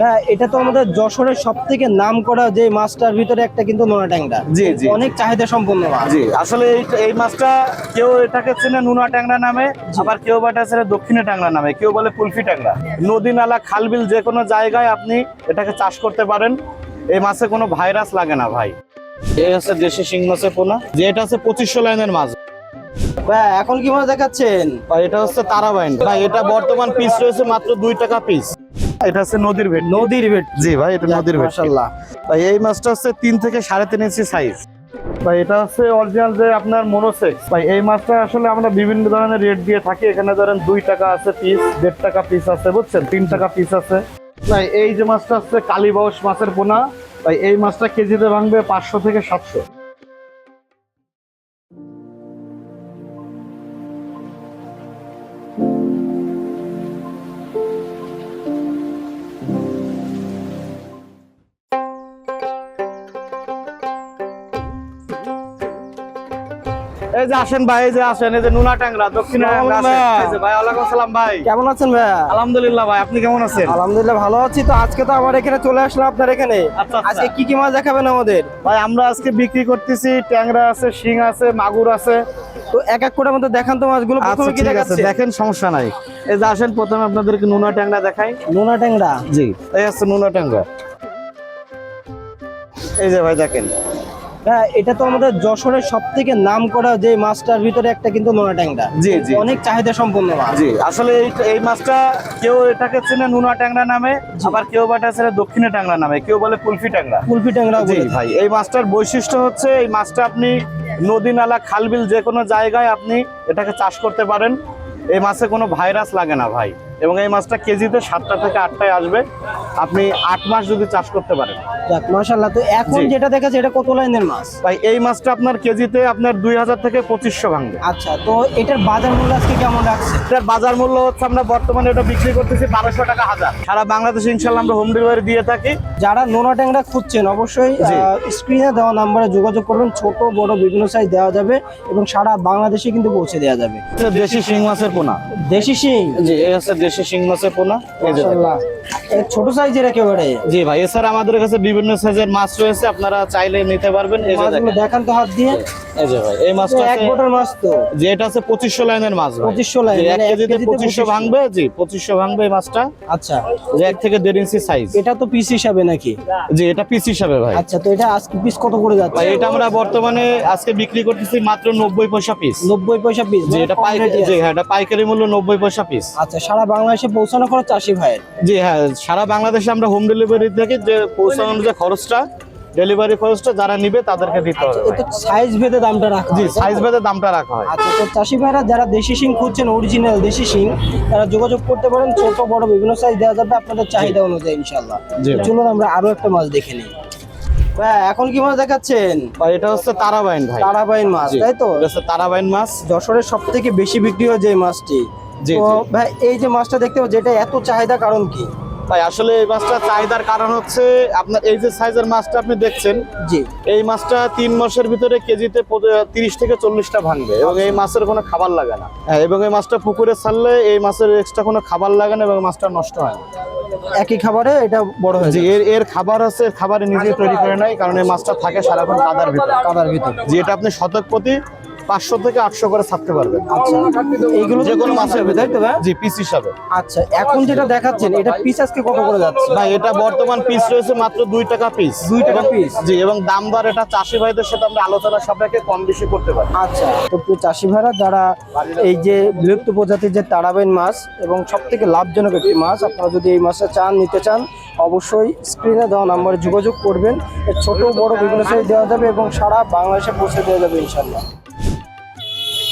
হ্যাঁ, এটা তো আমাদের যশোরের সব থেকে নাম করা যে মাছটার ভিতরে একটা কিন্তু নোনা ট্যাংরা। জি জি অনেক চাহিদা সম্পন্ন মাছ। জি, আসলে এই মাছটা কেউ এটাকে চেনে নোনা ট্যাংরা নামে, আবার কেউ বা এটা চেনে দক্ষিণে ট্যাংরা নামে, কেউ বলে কুলফি ট্যাংরা। নদী নালা খালবিল যে কোনো জায়গায় আপনি এটাকে চাষ করতে পারেন। এই মাছে কোনো ভাইরাস লাগে না ভাই। এই হচ্ছে দেশি শিং মাছের পোনা, যে এটা হচ্ছে 2500 লাইনের মাছ। ভাই এখন কি মাছ দেখাচ্ছেন? ভাই এটা হচ্ছে তারাবাইন ভাই, এটা বর্তমান পিস রয়েছে মাত্র 2 টাকা পিস। এটা হচ্ছে নদীর ভেট। নদীর ভেট। জি ভাই, এটা নদীর ভেট। মাশাআল্লাহ। ভাই এই মাছটা হচ্ছে 3 থেকে 3.5 ইঞ্চি সাইজ। ভাই এটা হচ্ছে অরিজিনাল যে আপনার মনোসেক্স। ভাই এই মাছটা আসলে আমরা বিভিন্ন ধরনের রেট দিয়ে থাকি। এখানে ধরেন 2 টাকা আছে পিস, 1.5 টাকা পিস আছে, বুঝছেন, 3 টাকা পিস আছে। ভাই এই যে মাছটা হচ্ছে কালীবাউস মাছের পোনা। ভাই এই মাছটা কেজিতে ভাঙবে 500 থেকে 700। এই যে আসেন ভাই, এই যে আসেন, এই যে নোনা ট্যাংরা, দক্ষিণে ট্যাংরা আছে। এই যে ভাই, ওয়ালাইকুম আসসালাম ভাই। কেমন আছেন ভাই? আলহামদুলিল্লাহ ভাই, আপনি কেমন আছেন? আলহামদুলিল্লাহ ভালো আছি। তো আজকে তো আমার এখানে চলে আসলাম আপনার এখানে। আচ্ছা, আচ্ছা। আজকে কি কি মাছ দেখাবেন আমাদের? ভাই আমরা আজকে বিক্রি করতেছি ট্যাংরা আছে, শিং আছে, মাগুর আছে। তো এক এক করে আমাদের দেখান তো মাছগুলো। আচ্ছা প্রথমে কি ঠিক আছে, দেখাচ্ছেন? দেখেন, সমস্যা নাই। এই যে আসেন, প্রথমে আপনাদেরকে নোনা ট্যাংরা দেখাই। নোনা ট্যাংরা। জি, এই হচ্ছে নোনা ট্যাংরা। এই যে ভাই দেখেন। হ্যাঁ, এটা তো আমাদের যশোরের সব থেকে নাম করা যে মাছটার ভিতরে একটা কিন্তু নোনা ট্যাংরা। জি জি অনেক চাহিদা সম্পন্ন মাছ। জি, আসলে এই মাছটা কেউ এটাকে চেনে নোনা ট্যাংরা নামে, আবার কেউ বা এটা চেনে দক্ষিণে ট্যাংরা নামে, কেউ বলে কুলফি ট্যাংরা। কুলফি ট্যাংরা জি বলে। ভাই, এই মাছটার বৈশিষ্ট্য হচ্ছে এই মাছটা আপনি নদী নালা খালবিল যে কোনো জায়গায় আপনি এটাকে চাষ করতে পারেন। এই মাছে কোনো ভাইরাস লাগে না ভাই, এবং এই মাছটা কেজিতে 7টা থেকে 8টায় আসবে। আপনি 8 মাস যদি চাষ করতে পারেন। যাক মাশাআল্লাহ। তো এখন জি। যেটা দেখাচ্ছে এটা কত লাইনের মাছ? ভাই এই মাছটা আপনার কেজিতে আপনার 2000 থেকে 2500 ভাঙবে। আচ্ছা, তো এটার বাজার মূল্য আজকে কেমন রাখছে? এটার বাজার মূল্য হচ্ছে, আমরা বর্তমানে এটা বিক্রি করতেছি 1200 টাকা হাজার। সারা বাংলাদেশে ইনশাল্লাহ আমরা হোম ডেলিভারি দিয়ে থাকি। যারা নোনা ট্যাংরা খুঁজছেন অবশ্যই জি। স্ক্রিনে দেওয়া নাম্বারে যোগাযোগ করবেন। ছোট বড় বিভিন্ন সাইজ দেওয়া যাবে এবং সারা বাংলাদেশে কিন্তু পৌঁছে দেওয়া যাবে। এটা দেশি শিং মাছের পোনা। দেশি শিং। জি, এই হচ্ছে দেশি শিং মাছের পোনা। এই যে দেখেন। মাশাআল্লাহ। এর ছোট সাইজের একেবারে। জি ভাই, এছাড়া আমাদের কাছে বিভিন্ন সাইজের মাছ রয়েছে, আপনারা চাইলে নিতে পারবেন। এই যে মাছগুলো দেখেন। দেখান তো হাত দিয়ে। এই যে ভাই, এই মাছটা এক বোটার মাছ তো। যে এটা আছে 2500 লাইনের মাছ ভাই। 2500 লাইন, যে এক মানে এক কেজিতে কেজিতে 2500 ভাঙবে। জি, 2500 ভাঙবে এই মাছটা। আচ্ছা, যে 1 থেকে 1.5 ইঞ্চি সাইজ। এটা তো পিস হিসাবে নাকি? জি, এটা পিস হিসাবে ভাই। আচ্ছা, তো এটা আজকে পিস কত করে যাচ্ছে? ভাই এটা আমরা বর্তমানে আজকে বিক্রি করতেছি মাত্র 90 পয়সা পিস। 90 পয়সা পিস। জি, এটা পাইকারি। জি হ্যাঁ, এটা পাইকারি মূল্য 90 পয়সা পিস। আচ্ছা, সারা বাংলাদেশে পৌঁছানো খরচ চাষি ভাইয়ের। জি হ্যাঁ, সারা বাংলাদেশে আমরা হোম ডেলিভারি থেকে যে পৌঁছানোর যে খরচটা, ডেলিভারি খরচটা যারা নিবে তাদেরকে দিতে হবে ভাই। এটা সাইজ ভেদে দামটা রাখা জি, হয়, তাই তো? সাইজ ভেদে দামটা রাখা হয়। আচ্ছা, তো চাষি ভাইরা যারা দেশি শিং খুঁজছেন, অরিজিনাল দেশি শিং, তারা যোগাযোগ করতে পারেন। ছোট বড় বিভিন্ন সাইজ দেওয়া যাবে আপনাদের চাহিদা অনুযায়ী ইনশাআল্লাহ। জি। চলুন আমরা আরো একটা মাছ দেখে নিই। ভাই এখন কি মাছ দেখাচ্ছেন? ভাই এটা হচ্ছে তারাবাইন ভাই। তারাবাইন মাছ, জি, তাই তো? এটা হচ্ছে তারাবাইন মাছ। যশোরের সব থেকে বেশি বিক্রি হয় যে মাছটি। জি, তো জি। ভাই এই যে মাছটা দেখতে পাচ্ছি, এটা এত চাহিদা কারণ কি? ভাই আসলে এই মাছটা চাহিদার কারণ হচ্ছে আপনার এই যে সাইজের মাছটা আপনি দেখছেন। জি। এই মাছটা 3 মাসের ভিতরে কেজিতে 30 থেকে 40টা ভাঙবে, এবং এই মাছের কোনো খাবার লাগে না। হ্যাঁ, এবং এই মাছটা পুকুরে ছাড়লে এই মাছের এক্সট্রা কোনো খাবার লাগে না, এবং মাছটা নষ্ট হয় না। একই খাবারে এটা বড় হয়ে জি, যায়। এর খাবার আছে, খাবারে নিজে তৈরি করে নাই, কারণ এই মাছটা থাকে সারাক্ষণ কাদার ভিতরে। কাদার ভিতর। জি, এটা আপনি শতক প্রতি 500 থেকে 800 করে ছাড়তে পারবেন। আচ্ছা, এইগুলো যে কোনো মাছ হবে, তাই তো ভাই? জি, পিস হিসাবে। আচ্ছা, এখন যেটা দেখাচ্ছেন এটা পিস আজকে কত করে যাচ্ছে? ভাই এটা বর্তমান পিস রয়েছে মাত্র 2 টাকা পিস। 2 টাকা পিস। জি, এবং দাম দর এটা চাষি ভাইদের সাথে আমরা আলোচনা সাপেক্ষে কম বেশি করতে পারি। আচ্ছা, তো প্রিয় চাষি ভাইরা যারা এই যে বিলুপ্ত প্রজাতির যে তারাবাইন মাছ এবং সব থেকে লাভজনক একটি মাছ, আপনারা যদি এই মাছটা নিতে চান অবশ্যই স্ক্রিনে দেওয়া নাম্বারে যোগাযোগ করবেন। এর ছোট বড় বিভিন্ন সাইজ দেওয়া যাবে এবং সারা বাংলাদেশে পৌঁছে দেওয়া যাবে ইনশাল্লাহ।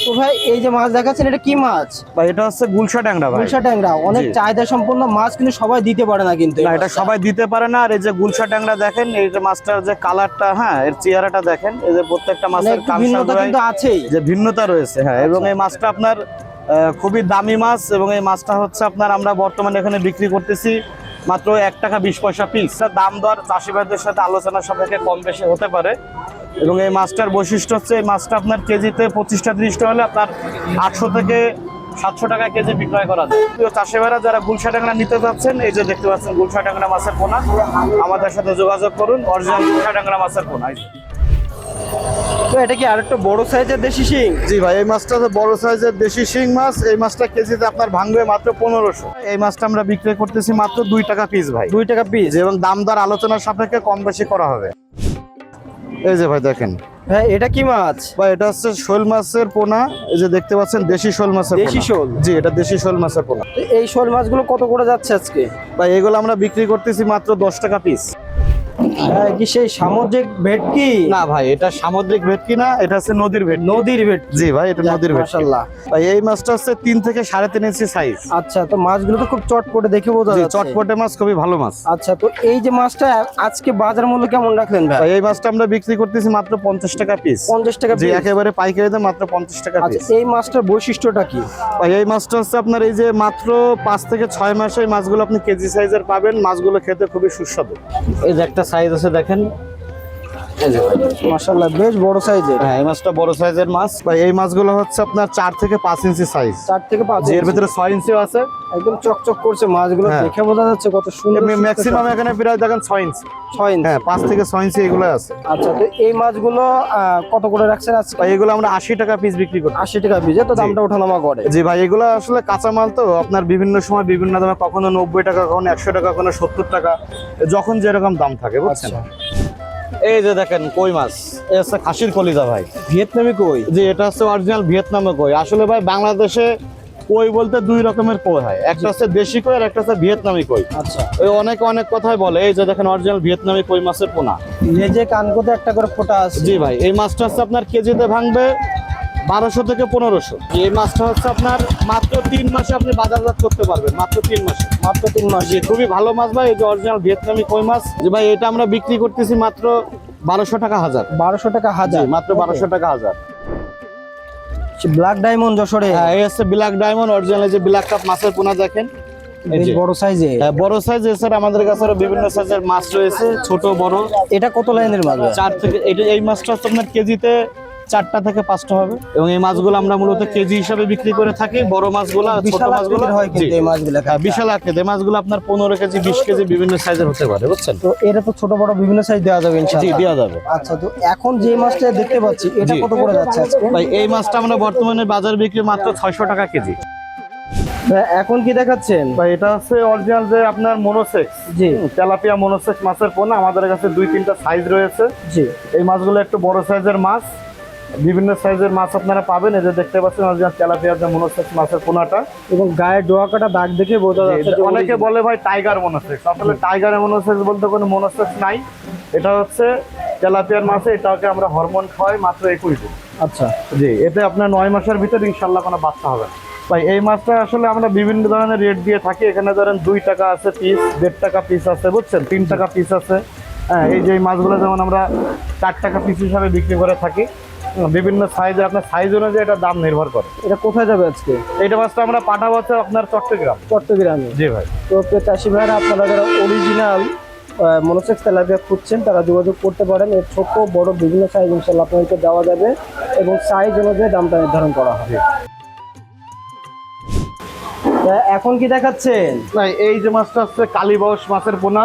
তো ভাই এই যে মাছ দেখাচ্ছেন এটা কি মাছ? ভাই এটা হচ্ছে গুলশা ট্যাংরা ভাই। গুলশা ট্যাংরা অনেক জি। চাহিদা সম্পন্ন মাছ, কিন্তু সবাই দিতে পারে না কিন্তু এই না, এটা মাছটা। সবাই দিতে পারে না। আর এই যে গুলশা ট্যাংরা দেখেন, এই যে মাছটার যে কালারটা, হ্যাঁ, এর চেহারাটা দেখেন। এই যে প্রত্যেকটা মানে মাছের একটু ভিন্নতা কিন্তু আছেই। যে ভিন্নতা রয়েছে। হ্যাঁ, এবং এই মাছটা আপনার খুবই দামি মাছ, এবং এই মাছটা হচ্ছে আপনার আমরা বর্তমানে এখানে বিক্রি করতেছি মাত্র 1 টাকা 20 পয়সা পিস। দাম দর চাষি ভাইদের সাথে আলোচনা সাপেক্ষে কম বেশি হতে পারে। এবং এই মাছটার বৈশিষ্ট্য হচ্ছে এই মাছটা আপনার কেজিতে 25টা 30টা হলে আপনার 800 থেকে 700 টাকা কেজি বিক্রয় করা যায়। প্রিয় চাষি ভাইরা যারা গুলশা ট্যাংরা নিতে যাচ্ছেন, এই যে দেখতে পাচ্ছেন গুলশা ট্যাংরা মাছের পোনা, আমাদের সাথে যোগাযোগ করুন। অরিজিনাল গুলশা ট্যাংরা মাছের পোনা। তো এটা কি আরেকটু বড় সাইজের দেশি শিং? জি ভাই, এই মাছটা হচ্ছে বড় সাইজের দেশি শিং মাছ। এই মাছটা কেজিতে আপনার ভাঙবে মাত্র 1500। এই মাছটা আমরা বিক্রি করতেছি মাত্র 2 টাকা পিস ভাই। 2 টাকা পিস, এবং দাম দর আলোচনার সাপেক্ষে কম বেশি করা হবে। এই যে ভাই দেখেন হ্যাঁ এটা কি মাছ? ভাই, এটা হচ্ছে শোল মাছের পোনা। এই যে দেখতে পাচ্ছেন দেশি শোল মাছের দেশি পোনা। শোল? জি, এটা দেশি শোল মাছের পোনা। তো এই শোল মাছগুলো কত করে যাচ্ছে আজকে? ভাই এগুলো আমরা বিক্রি করতেছি মাত্র 10 টাকা পিস। হ্যাঁ, কি সেই সামুদ্রিক ভেটকি? না ভাই, এটা সামুদ্রিক ভেটকি না, এটা হচ্ছে নদীর ভেটকি। নদীর ভেটকি? জি ভাই, এটা নদীর ভেটকি। মাশাআল্লাহ। ভাই এই মাছটা হচ্ছে 3 থেকে 3.5 ইঞ্চি সাইজ। আচ্ছা, তো মাছগুলো তো খুব চটপটে দেখে বোঝা জি, যাচ্ছে। চটপটে মাছ, খুবই ভালো মাছ। আচ্ছা, তো এই যে মাছটা আজকে বাজার মূল্য কেমন রাখলেন ভাই? ভাই এই মাছটা আমরা বিক্রি করতেছি মাত্র 50 টাকা পিস। 50 টাকা জি, পিস? একেবারে পাইকারিতে মাত্র 50 টাকা আচ্ছা, পিস। এই মাছটার বৈশিষ্ট্যটা কি? ভাই এই মাছটা হচ্ছে আপনার এই যে মাত্র 5 থেকে 6 মাসে এই মাছগুলো আপনি কেজি সাইজের পাবেন। মাছগুলো খেতে খুবই সুস্বাদু। এই যে একটা সাইজ আছে দেখেন, এই যে ভাই, মাশাআল্লাহ বেশ বড় সাইজের। হ্যাঁ এই মাছটা বড় সাইজের মাছ। ভাই এই মাছগুলো হচ্ছে আপনার 4 থেকে 5 ইঞ্চি সাইজ। 4 থেকে 5 এর ভিতরে 6 ইঞ্চিও আছে। একদম চকচক করছে মাছগুলো, হ্যাঁ। দেখে বোঝা যাচ্ছে কত সুন্দর। ম্যাক্সিমাম এখানে প্রায় দেখেন 6 ইঞ্চি। 6 ইঞ্চি? হ্যাঁ, 5 থেকে 6 ইঞ্চি এগুলো আছে। আচ্ছা, তো এই মাছগুলো কত করে রাখছেন আজকে? ভাই এগুলো আমরা 80 টাকা পিস বিক্রি করি। 80 টাকা পিস? তো দামটা ওঠানামা করে? জি ভাই, এগুলো আসলে কাঁচা মাল তো আপনার বিভিন্ন সময় বিভিন্ন দামে, কখনো 90 টাকা, কখনো 100 টাকা, কখনো 70 টাকা, যখন যেরকম দাম থাকে বুঝছেন। এই যে দেখেন কই মাছ, এই হচ্ছে খাসির কলিজা ভাই। ভিয়েতনামি কই? জি, এটা হচ্ছে অরিজিনাল ভিয়েতনামে কই। আসলে ভাই বাংলাদেশে কই বলতে 2 রকমের কই হয়, একটা হচ্ছে দেশি কই আর একটা হচ্ছে ভিয়েতনামি কই। আচ্ছা, ওই অনেকে অনেক কথাই বলে। এই যে দেখেন অরিজিনাল ভিয়েতনামি কই মাছের পোনা। লেজে কানকোতে একটা করে ফোঁটা আছে। জি ভাই, এই মাছটা হচ্ছে আপনার কেজিতে ভাঙবে 1200 থেকে 1500। এই মাছটা হচ্ছে আপনার মাত্র 3 মাসে আপনি বাজারজাত করতে পারবেন, মাত্র 3 মাসে। মাত্র 3 মাস? জি, খুবই ভালো মাছ ভাই। এই যে অরিজিনাল ভিয়েতনামি কই মাছ। জি ভাই, এটা আমরা বিক্রি করতেছি মাত্র 1200 টাকা হাজার। 1200 টাকা জি, হাজার? মাত্র 1200 টাকা হাজার। ব্ল্যাক ডায়মন্ড যশোরে? হ্যাঁ, এই হচ্ছে ব্ল্যাক ডায়মন্ড অরিজিনাল। যে ব্ল্যাক কাপ মাছের পোনা দেখেন, এই বেশ যে বড় সাইজে। হ্যাঁ, বড় সাইজ। এছাড়া আমাদের কাছে আরো বিভিন্ন সাইজের মাছ রয়েছে, ছোট বড়। এটা কত লাইনের মাছ? 4 থেকে, এই মাছটা হচ্ছে আপনার কেজিতে 4টা থেকে 5টা হবে। এবং এই মাছগুলো আমরা মূলত কেজি হিসাবে বিক্রি করে থাকি। বড় মাছগুলো, ছোট বিশাল মাছগুলো আকৃতির হয় কিন্তু এই মাছগুলো। হ্যাঁ, বিশাল আকৃতির। এই মাছগুলো আপনার 15 কেজি, 20 কেজি বিভিন্ন সাইজের হতে পারে বুঝছেন। তো এটা তো ছোট বড় বিভিন্ন সাইজ দেওয়া যাবে জি, ইনশাআল্লাহ? দেওয়া যাবে। আচ্ছা, তো এখন যে মাছটা দেখতে পাচ্ছি এটা জি। কত করে যাচ্ছে আজকে? ভাই এই মাছটা আমরা বর্তমানে বাজার বিক্রি মাত্র 600 টাকা কেজি। এখন কি দেখাচ্ছেন? ভাই এটা হচ্ছে অরিজিনাল যে আপনার মনোসেক্স। জি তেলাপিয়া মনোসেক্স মাছের পোনা। আমাদের কাছে 2-3টা সাইজ রয়েছে। জি। এই মাছগুলো একটু বড় সাইজের মাছ, বিভিন্ন সাইজের মাছ আপনারা পাবেন। এই যে দেখতে পাচ্ছেন অরিজিনাল তেলাপিয়া যে মনোসেক্স মাছের পোনাটা। এবং গায়ে ডোয়া কাটা দাগ দেখে বোঝা যাচ্ছে যে অনেকে বলে ভাই টাইগার মনোসেক্স, আসলে টাইগার মনোসেক্স বলতে কোনো মনোসেক্স নাই। এটা হচ্ছে তেলাপিয়ার মাছে, এটাকে আমরা হরমোন খাওয়াই মাত্র 21 দিন। আচ্ছা, জি, এতে আপনার 9 মাসের ভিতরে ইনশাল্লাহ কোনো বাচ্চা হবে না। ভাই এই মাছটা আসলে আমরা বিভিন্ন ধরনের রেট দিয়ে থাকি। এখানে ধরেন 2 টাকা আছে পিস, 1.5 টাকা পিস আছে বুঝছেন, 3 টাকা পিস আছে। হ্যাঁ, এই যে এই মাছগুলো যেমন আমরা 4 টাকা পিস হিসাবে বিক্রি করে থাকি। বিভিন্ন সাইজে, আপনার সাইজ অনুযায়ী এটা দাম নির্ভর করে। এটা কোথায় যাবে আজকে? এইটা মাছটা আমরা পাঠাবো হচ্ছে আপনার চট্টগ্রাম। চট্টগ্রামে? জি ভাই। তো চাষি ভাইরা আপনারা যারা অরিজিনাল মনোসেক্স তেলাপিয়া খুঁজছেন তারা যোগাযোগ করতে পারেন। এর ছোট বড় বিভিন্ন সাইজ ইনশাআল্লাহ আপনাদেরকে দেওয়া যাবে এবং সাইজ অনুযায়ী দামটা নির্ধারণ করা হবে। এখন কি দেখাচ্ছেন? ভাই এই যে মাছটা হচ্ছে কালীবাউস মাছের পোনা।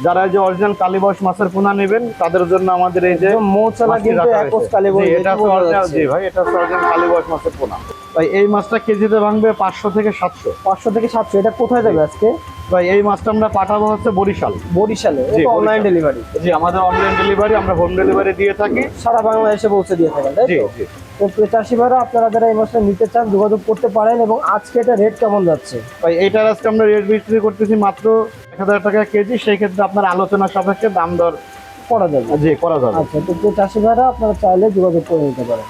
যারা যে অরিজিনাল কালীবাউস মাছের পোনা নেবেন তাদের জন্য আমাদের এই যে মৌচালা কিন্তু একস কালীবাউস। এটা হচ্ছে অরিজিনাল। জি ভাই, এটা হচ্ছে অরিজিনাল কালীবাউস মাছের পোনা। ভাই এই মাছটা কেজিতে ভাঙবে 500 থেকে 700। 500 থেকে 700। এটা কোথায় যাবে আজকে? ভাই এই মাছটা আমরা পাঠাবো হচ্ছে বরিশাল। বরিশালে? জি, এটা অনলাইন বরিশাল। ডেলিভারি? জি, আমাদের অনলাইন ডেলিভারি, আমরা হোম ডেলিভারি দিয়ে থাকি। সারা বাংলাদেশে পৌঁছে দিয়ে থাকেন, তাই জি তো? জি। তো চাষি ভাইরা আপনারা যারা এই মাছটা নিতে চান যোগাযোগ করতে পারেন। এবং আজকে এটা রেট কেমন যাচ্ছে? ভাই এইটার আজকে আমরা রেট বিক্রি করতেছি মাত্র 1000 টাকা কেজি। সেই ক্ষেত্রে আপনার আলোচনা সাপেক্ষে দাম দর করা যাবে? জি, করা যাবে। আচ্ছা, তো চাষি ভাইরা আপনারা চাইলে যোগাযোগ করে নিতে পারেন।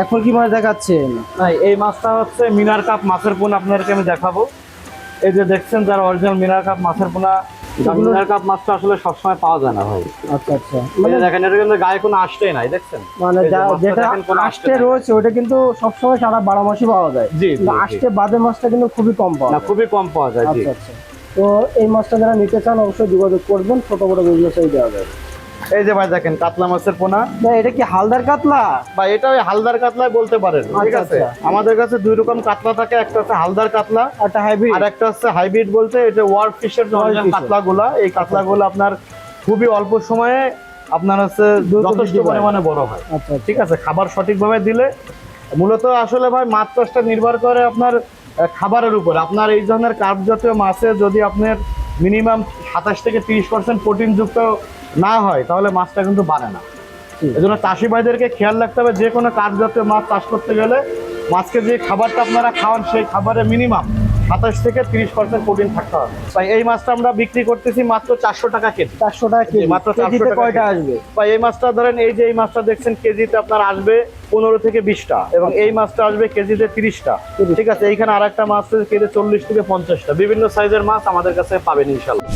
এখন কি মাছ দেখাচ্ছেন? ভাই এই মাছটা হচ্ছে মিনার কাপ মাছের পোনা, আপনাদেরকে আমি দেখাবো। এই যে দেখছেন যারা অরিজিনাল মিনার কাপ মাছের পোনা। মিনার কাপ মাছটা আসলে সবসময় পাওয়া যায় না ভাই। আচ্ছা আচ্ছা। মানে দেখেন এটা কিন্তু গায়ে কোনো আঁশটাই নাই, দেখছেন? মানে এই যে মাছটা যেটা দেখেন কোনো আঁশটে আষ্টে নাই। রয়েছে ওটা কিন্তু সবসময় সারা 12 মাসই পাওয়া যায়। জি, জি, কিন্তু জি। আষ্টে বাদে মাছটা কিন্তু খুবই কম পাওয়া না, যায়। খুবই কম পাওয়া যায়। জি। আচ্ছা আচ্ছা। তো এই মাছটা যারা নিতে চান অবশ্যই যোগাযোগ করবেন, ছোট বড় বিভিন্ন সাইজ দেওয়া যাবে। এই যে ভাই দেখেন কাতলা মাছের পোনা। ভাই এটা কি হালদার কাতলা? বা এটা ওই হালদার কাতলাই বলতে পারেন, ঠিক আচ্ছা, আছে। আচ্ছা। আমাদের কাছে দুই রকম কাতলা থাকে, একটা হচ্ছে হালদার কাতলা একটা হাইব্রিড আর একটা হচ্ছে হাইব্রিড, বলতে এটা ওয়ার্ল্ড ফিশের কাতলাগুলা। এই কাতলাগুলো আপনার খুবই অল্প সময়ে আপনার হচ্ছে যথেষ্ট পরিমাণে বড় হয়। আচ্ছা ঠিক আছে, খাবার সঠিকভাবে দিলে। মূলত আসলে ভাই মাছ চাষটা নির্ভর করে আপনার খাবারের উপর। আপনার এই ধরনের কার্প জাতীয় মাছে যদি আপনার মিনিমাম 27 থেকে 30% প্রোটিন যুক্ত না হয় তাহলে মাছটা কিন্তু বাড়ে না। এজন্য চাষি ভাইদেরকে খেয়াল রাখতে হবে, যে কোনো কার্প জাতীয় মাছ চাষ করতে গেলে মাছকে যে খাবারটা আপনারা খাওয়ান সেই খাবারে মিনিমাম 27 থেকে 30% প্রোটিন থাকতে হবে। তাই এই মাছটা আমরা বিক্রি করতেছি মাত্র 400 টাকা কেজি। 400 টাকা কেজি। মাত্র 400 কেজিতে টাকা কয়টা কেজি। আসবে? বা এই মাছটা ধরেন, এই যে এই মাছটা দেখছেন কেজিতে আপনার আসবে 15 থেকে 20টা, এবং এই মাছটা আসবে কেজিতে 30টা। ঠিক আছে, এইখানে আরেকটা মাছ আছে কেজি 40 থেকে 50টা। বিভিন্ন সাইজের মাছ আমাদের কাছে পাবেন ইনশাল্লাহ।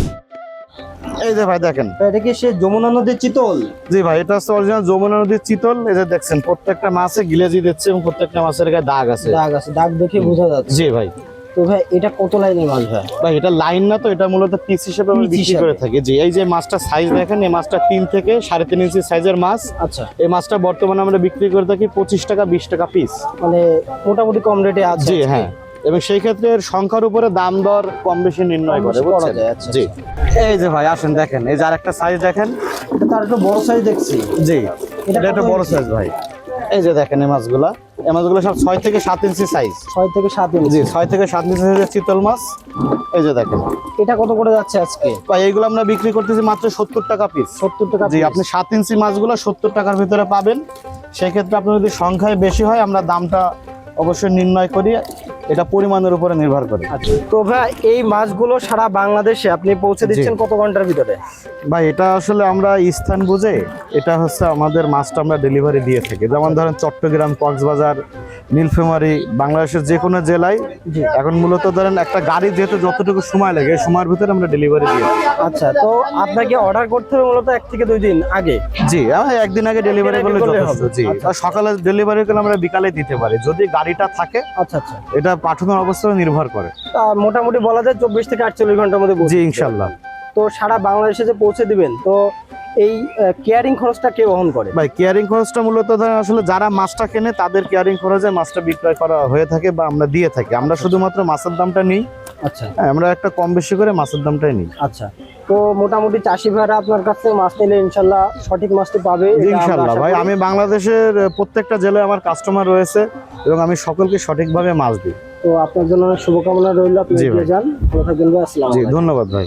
এই যে ভাই দেখেন, এটা কি সে যমুনা নদীর চিতল? জি ভাই, এটা হচ্ছে অরিজিনাল যমুনা নদীর চিতল। এই যে দেখছেন প্রত্যেকটা মাছে গিলেজি দিচ্ছে এবং প্রত্যেকটা মাছের গায়ে দাগ আছে। দাগ আছে, দাগ দেখে বোঝা যাচ্ছে। জি ভাই। তো ভাই এটা কত লাইনের মাছ ভাই? ভাই এটা লাইন না তো, এটা মূলত পিস হিসেবে আমরা Piece বিক্রি হিসেবে। করে থাকি। জি, এই যে মাছটা সাইজ দেখেন, এই মাছটা 3 থেকে 3.5 ইঞ্চি সাইজের মাছ। আচ্ছা, এই মাছটা বর্তমানে আমরা বিক্রি করে থাকি 25 টাকা 20 টাকা পিস। মানে মোটামুটি কম রেটে আছে। জি হ্যাঁ, এবং সেই ক্ষেত্রে এর সংখ্যার উপরে দাম দর কম বেশি নির্ণয় কম করে, বেশি করা বুঝছেন? যায়, আচ্ছা, জি। এই যে ভাই আসেন দেখেন, এই যে আরেকটা সাইজ দেখেন। এটা তার একটু বড় সাইজ দেখছি। জি, এটা এটা একটা কত বড় ইঞ্চি? সাইজ ভাই। এই যে দেখেন এই মাছগুলো সব 6 থেকে 7 ইঞ্চি সাইজ। 6 থেকে 7 ইঞ্চি। জি, 6 থেকে 7 ইঞ্চি সাইজের চিতল মাছ। এই যে দেখেন, এটা কত করে যাচ্ছে আজকে? ভাই এইগুলো আমরা বিক্রি করতেছি মাত্র 70 টাকা পিস। 70 টাকা জি, piece। আপনি 7 ইঞ্চি মাছগুলো 70 টাকার ভিতরে পাবেন। সেক্ষেত্রে আপনার যদি সংখ্যায় বেশি হয় আমরা দামটা অবশ্যই নির্ণয় করি, এটা পরিমাণের উপরে নির্ভর করে। আচ্ছা, তো ভাই এই মাছগুলো সারা বাংলাদেশে আপনি পৌঁছে দিচ্ছেন কত ঘন্টার ভিতরে? ভাই এটা আসলে আমরা স্থান বুঝে, এটা হচ্ছে আমাদের মাছটা আমরা ডেলিভারি দিয়ে থাকি। যেমন ধরেন চট্টগ্রাম, কক্সবাজার, নীলফামারী, বাংলাদেশের যে কোনো জেলায়। জি। এখন মূলত ধরেন একটা গাড়ি যেতে যতটুকু সময় লাগে এই সময়ের ভিতরে আমরা ডেলিভারি দিয়ে থাকি। আচ্ছা, তো আপনাকে অর্ডার করতে হবে মূলত 1 থেকে 2 দিন আগে। জি, একদিন আগে ডেলিভারি করলে করলে যথেষ্ট। হবে। জি, আচ্ছা। আর সকালে ডেলিভারি করলে আমরা বিকালে দিতে পারি যদি গাড়িটা থাকে। আচ্ছা আচ্ছা, এটা পাঠানোর অবস্থায় নির্ভর করে। তা মোটামুটি বলা যায় 24 থেকে 48 ঘন্টার মধ্যে পৌঁছে জি দিতে ইনশাল্লাহ। হবে। তো সারা বাংলাদেশে যে পৌঁছে দিবেন, তো এই কেয়ারিং খরচটা কে বহন করে? ভাই কেয়ারিং খরচটা মূলত ধরেন আসলে যারা মাছটা কেনে তাদের কেয়ারিং খরচে মাছটা বিক্রয় করা হয়ে থাকে বা আমরা দিয়ে থাকি। আমরা শুধুমাত্র মাছের দামটা নিই। আচ্ছা হ্যাঁ, আমরা একটা কম বেশি করে মাছের দামটাই নিই। আচ্ছা, তো মোটামুটি চাষি ভাইরা আপনার কাছে মাছ নিলে ইনশাল্লাহ সঠিক মাছটি পাবে, এটা আমরা ইনশাল্লাহ আশা ভাই, করি। আমি বাংলাদেশের প্রত্যেকটা জেলায় আমার কাস্টমার রয়েছে এবং আমি সকলকে সঠিকভাবে মাছ দিই। তো আপনার জন্য অনেক শুভকামনা রইল, আপনি জি এগিয়ে ভাই। যান, ভালো থাকবেন ভাই, আসসালামু জি আলাইকুম। ধন্যবাদ ভাই।